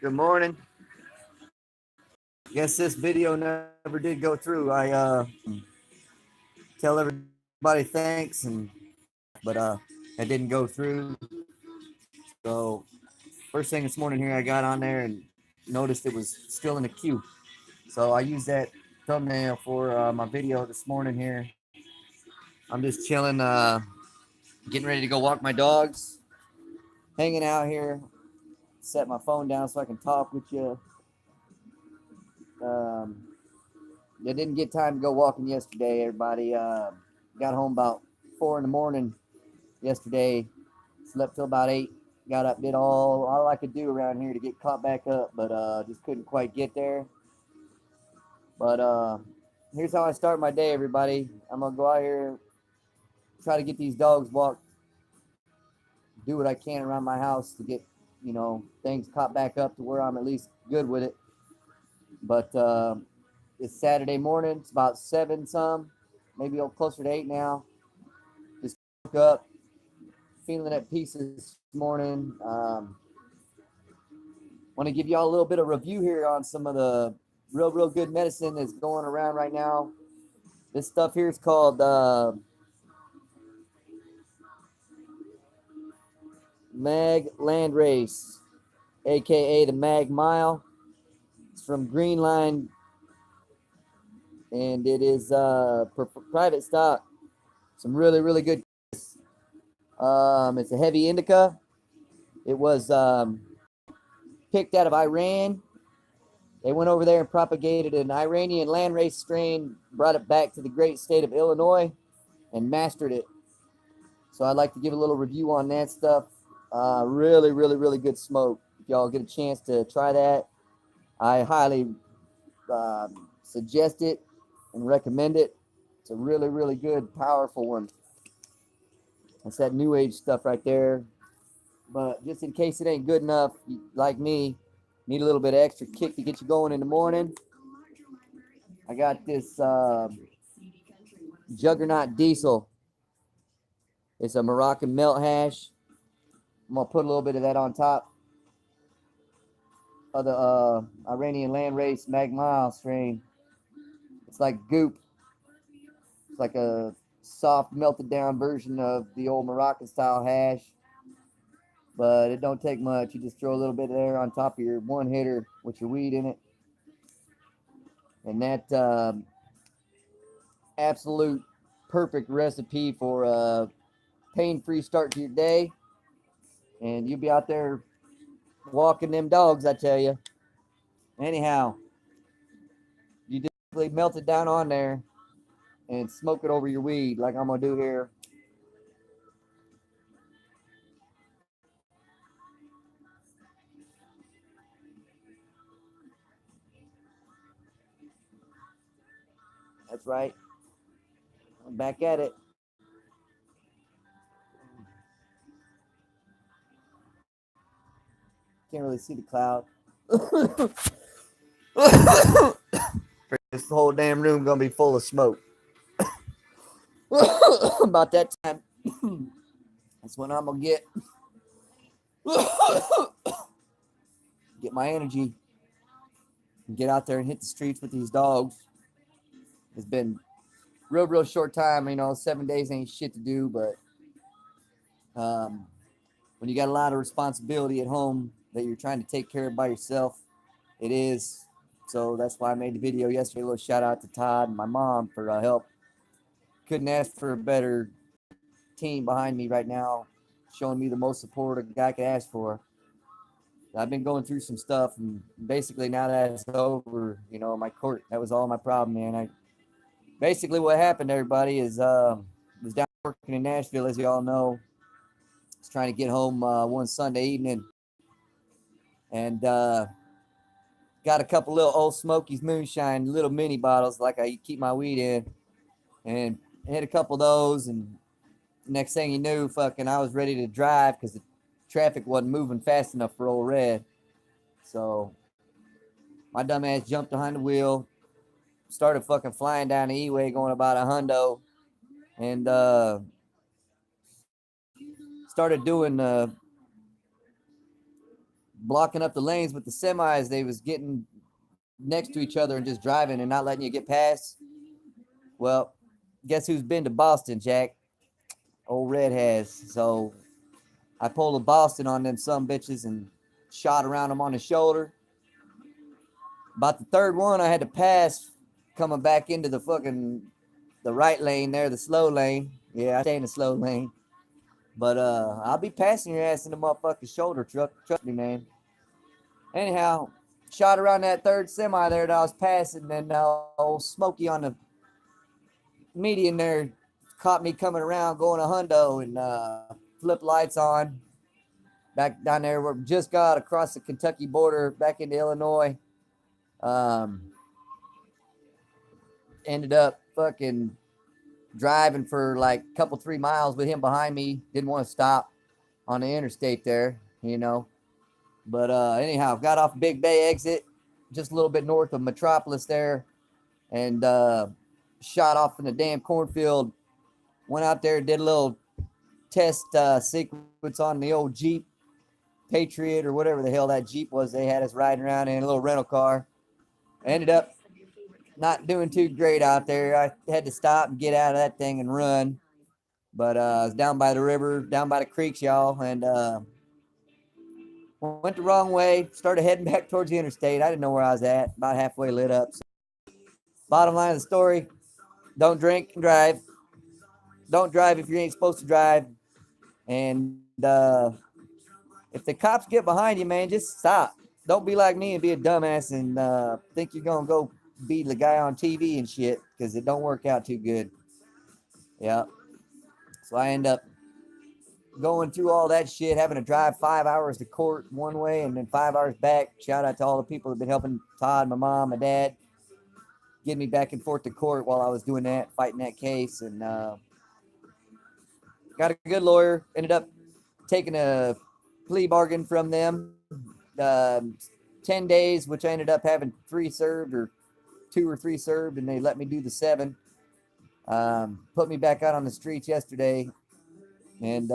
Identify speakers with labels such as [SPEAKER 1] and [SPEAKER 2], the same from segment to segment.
[SPEAKER 1] Good morning. Guess this video never did go through. I tell everybody thanks and but it didn't go through. So first thing this morning here, I got on there and noticed it was still in the queue. So I used that thumbnail for my video this morning here. I'm just chilling, getting ready to go walk my dogs, hanging out here. Set my phone down so I can talk with you. Um, I didn't get time to go walking yesterday. Everybody got home about 4 in the morning yesterday. Slept till about 8. Got up, did all I could do around here to get caught back up, but just couldn't quite get there. But here's how I start my day, everybody. I'm gonna go out here, try to get these dogs walked, do what I can around my house to get things caught back up to where I'm at least good with it. But it's Saturday morning. It's about 7 some, maybe closer to 8 now. Just woke up, feeling at peace this morning. Want to give y'all a little bit of review here on some of the real good medicine that's going around right now. This stuff here is called Mag Land Race, aka the Mag Mile. It's from Green Line, and it is private stock. Some really good. It's a heavy indica. It was picked out of Iran. They went over there and propagated an Iranian landrace strain, brought it back to the great state of Illinois, and mastered it. So I'd like to give a little review on that stuff. Really good smoke. If y'all get a chance to try that, I highly suggest it and recommend it. It's a really good, powerful one. That's that new age stuff right there. But just in case it ain't good enough, like me, need a little bit of extra kick to get you going in the morning, I got this Juggernaut Diesel. It's a Moroccan melt hash. I'm going to put a little bit of that on top of the Iranian landrace Magmile strain. It's like goop. It's like a soft, melted down version of the old Moroccan style hash. But it don't take much. You just throw a little bit there on top of your one hitter with your weed in it. And that absolute perfect recipe for a pain-free start to your day. And you'll be out there walking them dogs, I tell you. Anyhow, you just melt it down on there and smoke it over your weed like I'm going to do here. That's right. I'm back at it. Can't really see the cloud. This whole damn room gonna be full of smoke. About that time, that's when I'm gonna get my energy and get out there and hit the streets with these dogs. It's been real short time. 7 days ain't shit to do, but when you got a lot of responsibility at home that you're trying to take care of by yourself, it is. So that's why I made the video yesterday. A little shout out to Todd and my mom for help. Couldn't ask for a better team behind me right now, showing me the most support a guy could ask for. I've been going through some stuff, and basically now that it's over, my court, that was all my problem, man. Basically what happened, everybody, is was down working in Nashville, as you all know. I was trying to get home one Sunday evening, and got a couple little Old Smokies moonshine, little mini bottles like I keep my weed in, and hit a couple of those, and next thing you knew, I was ready to drive because the traffic wasn't moving fast enough for old Red. So my dumb ass jumped behind the wheel, started flying down the E-way going about 100, and started doing blocking up the lanes with the semis. They was getting next to each other and just driving and not letting you get past. Well, guess who's been to Boston, Jack? Old Red has. So I pulled a Boston on them some bitches and shot around them on the shoulder. About the third one, I had to pass coming back into the right lane there, the slow lane. Yeah, I stay in the slow lane. But I'll be passing your ass in the motherfucking shoulder truck. Trust me, man. Anyhow, shot around that third semi there that I was passing, and old Smokey on the median there caught me coming around going a hundo and flip lights on. Back down there, we just got across the Kentucky border back into Illinois. Um, Ended up fucking driving for like a couple 3 miles with him behind me. Didn't want to stop on the interstate there, you know. But anyhow, got off Big Bay exit, just a little bit north of Metropolis there, and shot off in the damn cornfield. Went out there, did a little test sequence on the old Jeep Patriot or whatever the hell that Jeep was they had us riding around in, a little rental car. Ended up not doing too great out there. I had to stop and get out of that thing and run. But I was down by the river, down by the creeks, y'all, and went the wrong way. Started heading back towards the interstate. I didn't know where I was at. About halfway lit up. So, bottom line of the story, don't drink and drive. Don't drive if you ain't supposed to drive. And if the cops get behind you, man, just stop. Don't be like me and be a dumbass and think you're going to go be the guy on TV and shit, because it don't work out too good. Yeah. So I end up going through all that shit, having to drive 5 hours to court one way and then 5 hours back. Shout out to all the people that have been helping Todd, my mom, my dad, get me back and forth to court while I was doing that, fighting that case. And got a good lawyer. Ended up taking a plea bargain from them. 10 days, which I ended up having 3 served or 2 or 3 served, and they let me do the 7. Put me back out on the streets yesterday, and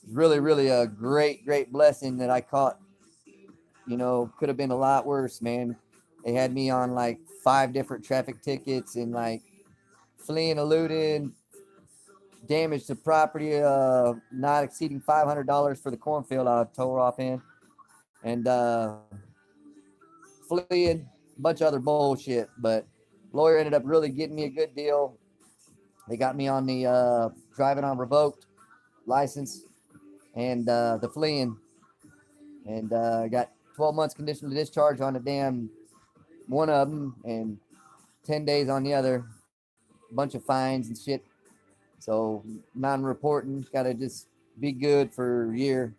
[SPEAKER 1] really, really a great blessing that I caught. You know, could have been a lot worse, man. They had me on like 5 different traffic tickets and like fleeing, eluding, damage to property, not exceeding $500 for the cornfield I tore off in, and fleeing, a bunch of other bullshit. But lawyer ended up really getting me a good deal. They got me on the driving on revoked license and the fleeing, and got 12 months conditional discharge on the damn one of them and 10 days on the other. Bunch of fines and shit. So non-reporting, gotta just be good for a year,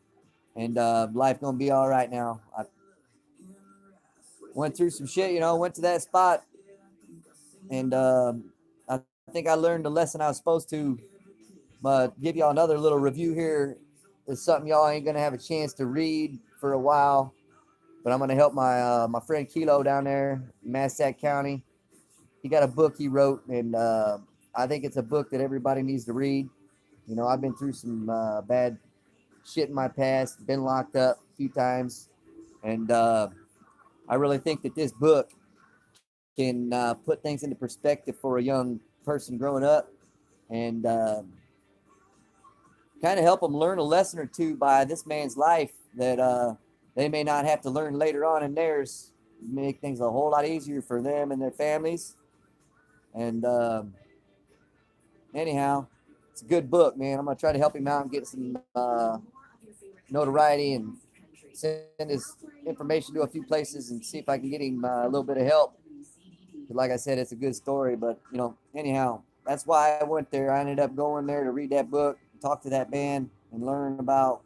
[SPEAKER 1] and life gonna be all right now. I went through some shit, you know, went to that spot, and I think I learned the lesson I was supposed to. But give y'all another little review here. It's something y'all ain't gonna have a chance to read for a while, but I'm gonna help my friend Kilo down there, Massac County. He got a book he wrote, and I think it's a book that everybody needs to read. You know, I've been through some bad shit in my past, been locked up a few times, and I really think that this book can put things into perspective for a young person growing up, and kind of help them learn a lesson or two by this man's life that they may not have to learn later on in theirs. Make things a whole lot easier for them and their families. And anyhow, it's a good book, man. I'm gonna try to help him out and get some notoriety and send his information to a few places and see if I can get him a little bit of help. But like I said, it's a good story. But you know, anyhow, that's why I went there. I ended up going there to read that book, talk to that man, and learn about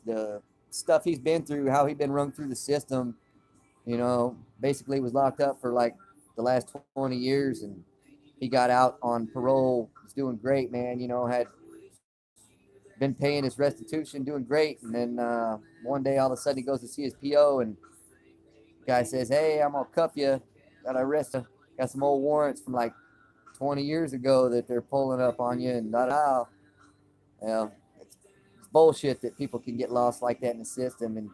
[SPEAKER 1] the stuff he's been through, how he's been run through the system. You know, basically was locked up for like the last 20 years, and he got out on parole. He's doing great, man. You know, had been paying his restitution, doing great. And then one day, all of a sudden, he goes to see his PO, and the guy says, "Hey, I'm gonna cuff you. Got to arrest you. Got some old warrants from like 20 years ago that they're pulling up on you." And da. You know, it's bullshit that people can get lost like that in the system. And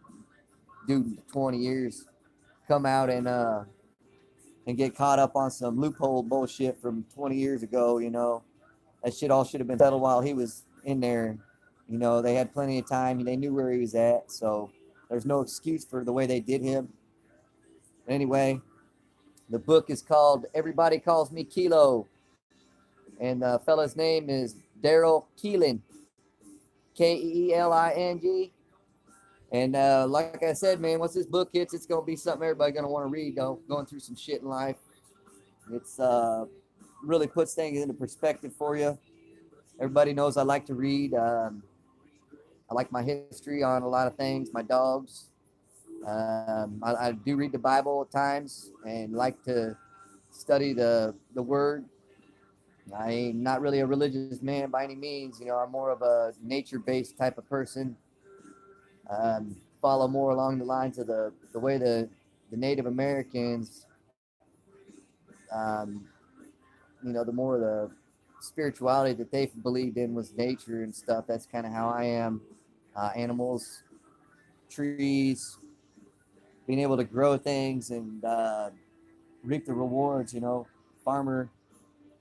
[SPEAKER 1] dude 20 years come out and get caught up on some loophole bullshit from 20 years ago. That shit all should have been settled while he was in there. They had plenty of time. They knew where he was at, so there's no excuse for the way they did him. Anyway, the book is called Everybody Calls Me Kilo, and the fella's name is Daryl Keeling, Keeling. And like I said, man, once this book hits, it's going to be something everybody's going to want to read, going through some shit in life. It's really puts things into perspective for you. Everybody knows I like to read. I like my history on a lot of things, my dogs. I do read the Bible at times and like to study the Word. I'm not really a religious man by any means. I'm more of a nature-based type of person. Follow more along the lines of the way the Native Americans, the more the spirituality that they believed in was nature and stuff. That's kind of how I am. Animals, trees, being able to grow things and reap the rewards, farmer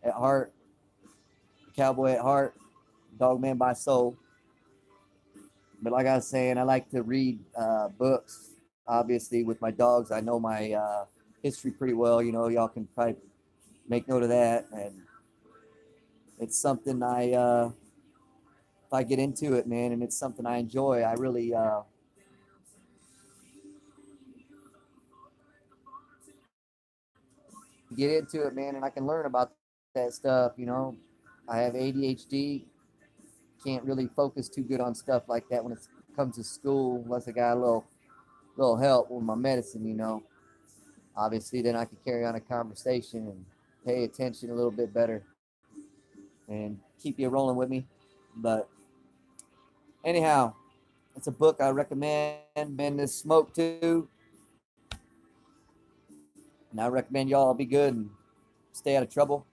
[SPEAKER 1] at heart, cowboy at heart, dog man by soul. But like I was saying, I like to read books. Obviously, with my dogs, I know my history pretty well. Y'all can probably make note of that. And it's something if I get into it, man, and it's something I enjoy, I really get into it, man, and I can learn about that stuff. I have ADHD, can't really focus too good on stuff like that when it comes to school, unless I got a little help with my medicine. Obviously, then I can carry on a conversation and pay attention a little bit better and keep you rolling with me. But anyhow, it's a book I recommend. Bend This Smoke too. And I recommend y'all be good and stay out of trouble.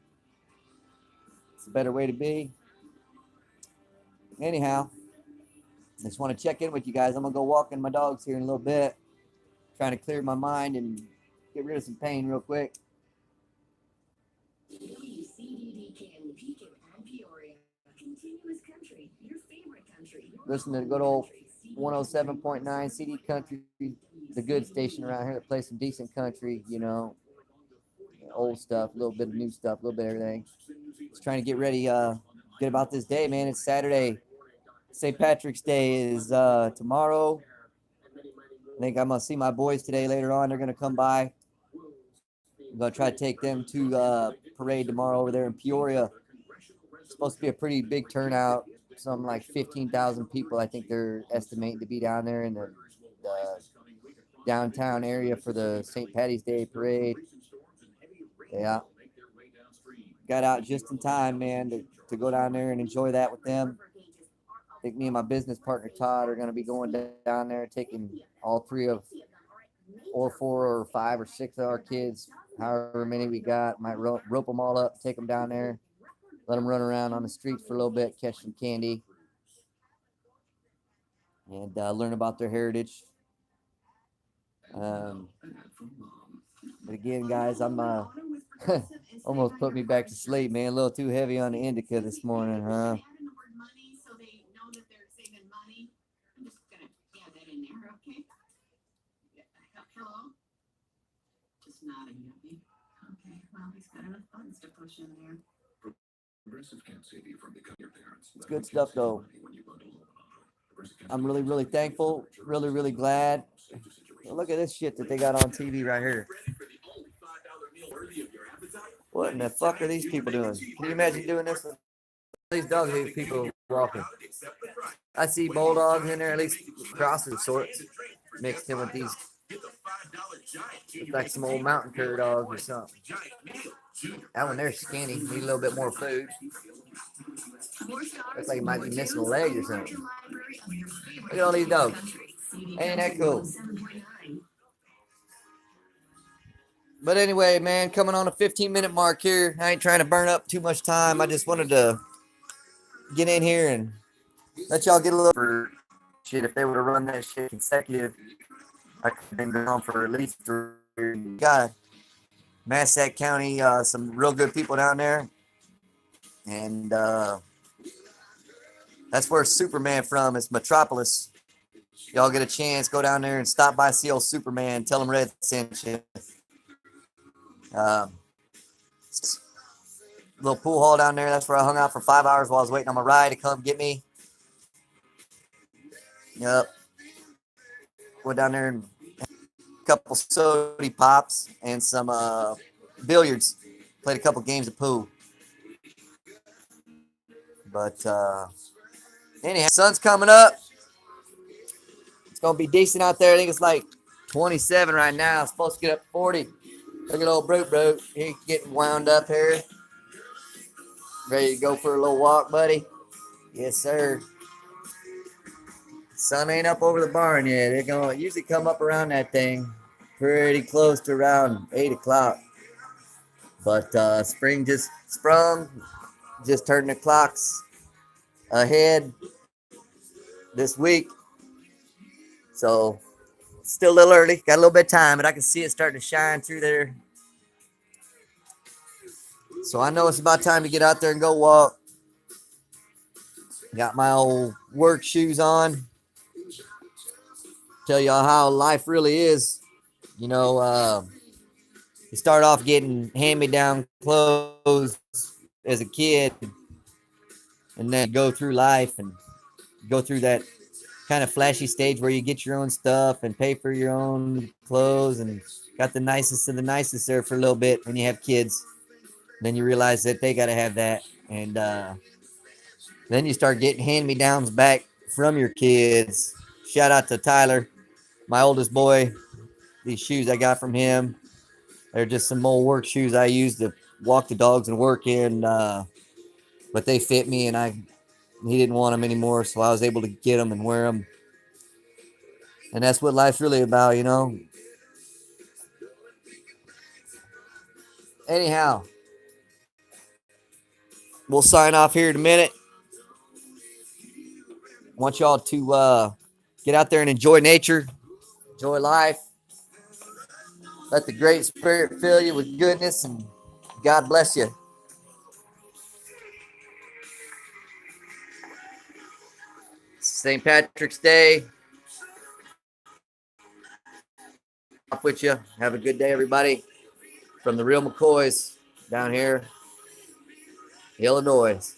[SPEAKER 1] It's a better way to be. Anyhow, I just want to check in with you guys. I'm going to go walking my dogs here in a little bit, trying to clear my mind and get rid of some pain real quick. Listen to the good old 107.9 CD Country, the good station around here that plays some decent country, old stuff, a little bit of new stuff, a little bit of everything. Just trying to get ready, get about this day, man. It's Saturday. St. Patrick's Day is tomorrow. I think I'm going to see my boys today later on. They're going to come by. I'm going to try to take them to parade tomorrow over there in Peoria. It's supposed to be a pretty big turnout. Something like 15,000 people, I think they're estimating to be down there in the downtown area for the St. Patty's Day parade. Yeah. Got out just in time, man, to go down there and enjoy that with them. I think me and my business partner, Todd, are going to be going down there, taking all three of, or 4 or 5 or 6 of our kids, however many we got. Might rope them all up, take them down there. Let them run around on the streets for a little bit, catch some candy, and learn about their heritage. But again, guys, I'm almost put me back to sleep, man. A little too heavy on the indica this morning, huh?
[SPEAKER 2] Okay, well, he's got enough buttons to push in there.
[SPEAKER 1] It's good stuff, though. I'm really, really thankful. Really, really glad. Look at this shit that they got on TV right here. What in the fuck are these people doing? Can you imagine doing this? These dogs, these people walking. I see bulldogs in there, at least crosses of sorts, mixed in with these. Look like some old mountain cur dogs or something. That one there's skinny. Need a little bit more food. Looks like he might be missing a leg or something. Look at all these dogs. Ain't that cool? But anyway, man, coming on a 15-minute mark here. I ain't trying to burn up too much time. I just wanted to get in here and let y'all get a little for shit. If they would have run that shit consecutive, I've been gone for at least 3 years. Got Massac County, some real good people down there, and that's where Superman from. It's Metropolis. Y'all get a chance, go down there and stop by, see old Superman. Tell him Red sent you. Um, little pool hall down there. That's where I hung out for 5 hours while I was waiting on my ride to come get me. Yep. Went down there and a couple sody pops and some billiards. Played a couple games of pool. But anyhow, sun's coming up. It's gonna be decent out there. I think it's like 27 right now. It's supposed to get up 40. Look at old Brute. He's getting wound up here. Ready to go for a little walk, buddy? Yes, sir. Sun ain't up over the barn yet. They're gonna usually come up around that thing pretty close to around 8 o'clock. But spring just sprung, just turned the clocks ahead this week. So still a little early, got a little bit of time, but I can see it starting to shine through there. So I know it's about time to get out there and go walk. Got my old work shoes on. Tell y'all how life really is. You know, you start off getting hand-me-down clothes as a kid, and then go through life and go through that kind of flashy stage where you get your own stuff and pay for your own clothes and got the nicest of the nicest there for a little bit when you have kids. Then you realize that they got to have that. And then you start getting hand-me-downs back from your kids. Shout out to Tyler, my oldest boy. These shoes I got from him. They're just some old work shoes I use to walk the dogs and work in. But they fit me, and he didn't want them anymore, so I was able to get them and wear them. And that's what life's really about, you know. Anyhow, we'll sign off here in a minute. Want y'all to get out there and enjoy nature, enjoy life. Let the Great Spirit fill you with goodness, and God bless you. St. Patrick's Day. Off with you. Have a good day, everybody. From the real McCoys down here, Illinois.